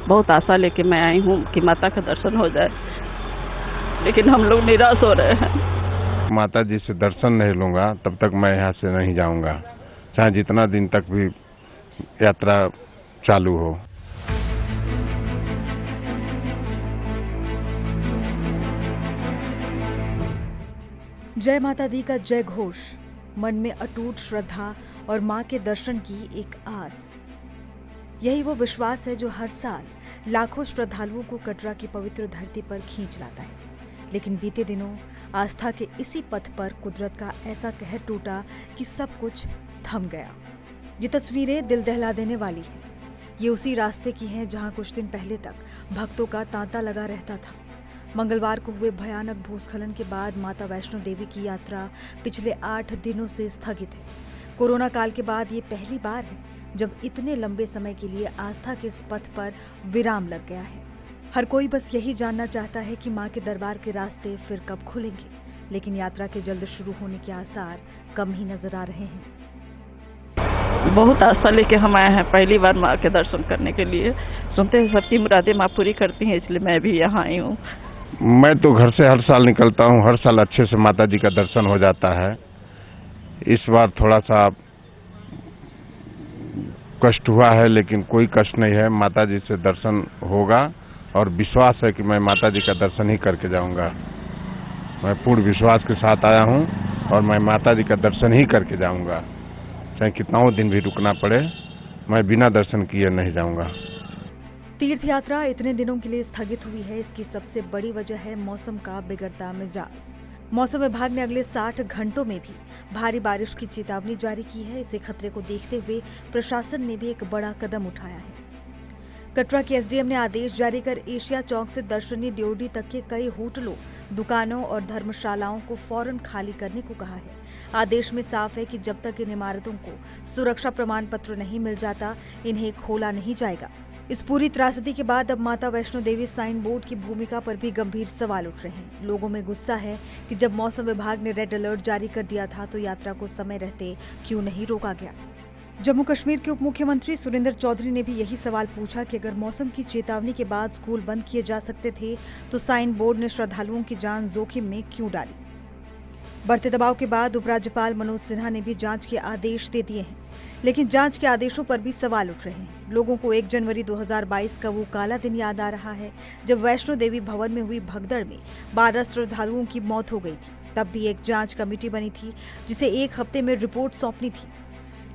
बहुत आशा लेके मैं आई हूँ कि माता का दर्शन हो जाए, लेकिन हम लोग निराश हो रहे हैं। माता जी से दर्शन नहीं लूँगा तब तक मैं यहाँ से नहीं जाऊँगा, चाहे जितना दिन तक भी यात्रा चालू हो। जय माता दी का जय घोष, मन में अटूट श्रद्धा और मां के दर्शन की एक आस। यही वो विश्वास है जो हर साल लाखों श्रद्धालुओं को कटरा की पवित्र धरती पर खींच लाता है। लेकिन बीते दिनों आस्था के इसी पथ पर कुदरत का ऐसा कहर टूटा कि सब कुछ थम गया। ये तस्वीरें दिल दहला देने वाली हैं। ये उसी रास्ते की हैं जहां कुछ दिन पहले तक भक्तों का तांता लगा रहता था। मंगलवार को हुए भयानक भूस्खलन के बाद माता वैष्णो देवी की यात्रा पिछले 8 दिनों से स्थगित है। कोरोना काल के बाद ये पहली बार है जब इतने लंबे समय के लिए आस्था के इस पथ पर विराम लग गया है। हर कोई बस यही जानना चाहता है कि मां के दरबार के रास्ते फिर कब खुलेंगे, लेकिन यात्रा के जल्द शुरू होने के आसार कम ही नजर आ रहे हैं। बहुत आशा लेके हम आए हैं पहली बार माँ के दर्शन करने के लिए। सुनते हैं सबकी मुरादें माँ पूरी करती हैं, इसलिए मैं भी यहाँ आई हूँ। मैं तो घर से हर साल निकलता हूँ, हर साल अच्छे से माता जी का दर्शन हो जाता है। इस बार थोड़ा सा कष्ट हुआ है, लेकिन कोई कष्ट नहीं है। माता जी से दर्शन होगा और विश्वास है कि मैं माता जी का दर्शन ही करके जाऊंगा। मैं पूर्ण विश्वास के साथ आया हूं और मैं माता जी का दर्शन ही करके जाऊंगा, चाहे कितनाओं दिन भी रुकना पड़े, मैं बिना दर्शन किए नहीं जाऊंगा। तीर्थ यात्रा इतने दिनों के लिए स्थगित हुई है, इसकी सबसे बड़ी वजह है मौसम का बिगड़ता मिजाज। मौसम विभाग ने अगले 60 घंटों में भी भारी बारिश की चेतावनी जारी की है। इसे खतरे को देखते हुए प्रशासन ने भी एक बड़ा कदम उठाया है। कटरा के एसडीएम ने आदेश जारी कर एशिया चौक से दर्शनी ड्योढ़ी तक के कई होटलों, दुकानों और धर्मशालाओं को फौरन खाली करने को कहा है। आदेश में साफ है कि जब तक इन इमारतों को सुरक्षा प्रमाण पत्र नहीं मिल जाता, इन्हें खोला नहीं जाएगा। इस पूरी त्रासदी के बाद अब माता वैष्णो देवी साइन बोर्ड की भूमिका पर भी गंभीर सवाल उठ रहे हैं। लोगों में गुस्सा है कि जब मौसम विभाग ने रेड अलर्ट जारी कर दिया था तो यात्रा को समय रहते क्यों नहीं रोका गया। जम्मू कश्मीर के उप मुख्यमंत्री सुरेंद्र चौधरी ने भी यही सवाल पूछा कि अगर मौसम की चेतावनी के बाद स्कूल बंद किए जा सकते थे तो साइन बोर्ड ने श्रद्धालुओं की जान जोखिम में क्यों डाली। बढ़ते दबाव के बाद उपराज्यपाल मनोज सिन्हा ने भी जांच के आदेश दे दिए हैं, लेकिन जांच के आदेशों पर भी सवाल उठ रहे हैं। लोगों को 1 जनवरी 2022 का वो काला दिन याद आ रहा है जब वैष्णो देवी भवन में हुई भगदड़ में 12 श्रद्धालुओं की मौत हो गई थी। तब भी एक जांच कमेटी बनी थी जिसे 1 हफ्ते में रिपोर्ट सौंपनी थी,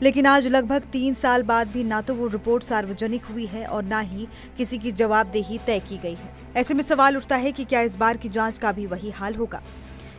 लेकिन आज लगभग 3 साल बाद भी ना तो वो रिपोर्ट सार्वजनिक हुई है और ना ही किसी की जवाबदेही तय की गई है। ऐसे में सवाल उठता है कि क्या इस बार की जांच का भी वही हाल होगा।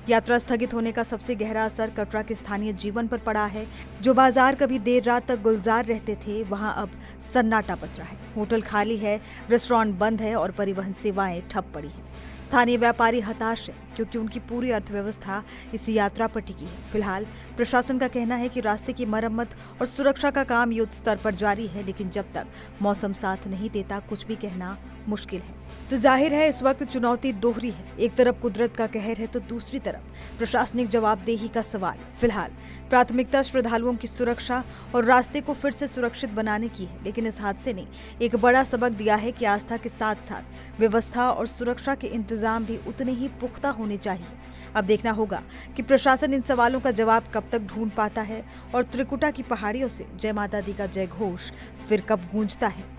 यात्रा स्थगित होने का सबसे गहरा असर कटरा के स्थानीय जीवन पर पड़ा है। जो बाजार कभी देर रात तक गुलजार रहते थे, वहां अब सन्नाटा पसरा है। होटल खाली है, रेस्टोरेंट बंद है और परिवहन सेवाएं ठप पड़ी हैं। स्थानीय व्यापारी हताश है क्योंकि उनकी पूरी अर्थव्यवस्था इस यात्रा पर टिकी है। फिलहाल प्रशासन का कहना है कि रास्ते की मरम्मत और सुरक्षा का काम युद्ध स्तर पर जारी है, लेकिन जब तक मौसम साथ नहीं देता कुछ भी कहना मुश्किल है। तो जाहिर है इस वक्त चुनौती दोहरी है। एक तरफ कुदरत का कहर है तो दूसरी तरफ प्रशासनिक जवाबदेही का सवाल। फिलहाल प्राथमिकता श्रद्धालुओं की सुरक्षा और रास्ते को फिर से सुरक्षित बनाने की है, लेकिन इस हादसे ने एक बड़ा सबक दिया है कि आस्था के साथ साथ व्यवस्था और सुरक्षा के इंतजाम भी उतने ही पुख्ता होने चाहिए। अब देखना होगा कि प्रशासन इन सवालों का जवाब कब तक ढूंढ पाता है और त्रिकुटा की पहाड़ियों से जय माता दी का जय घोष फिर कब गूंजता है।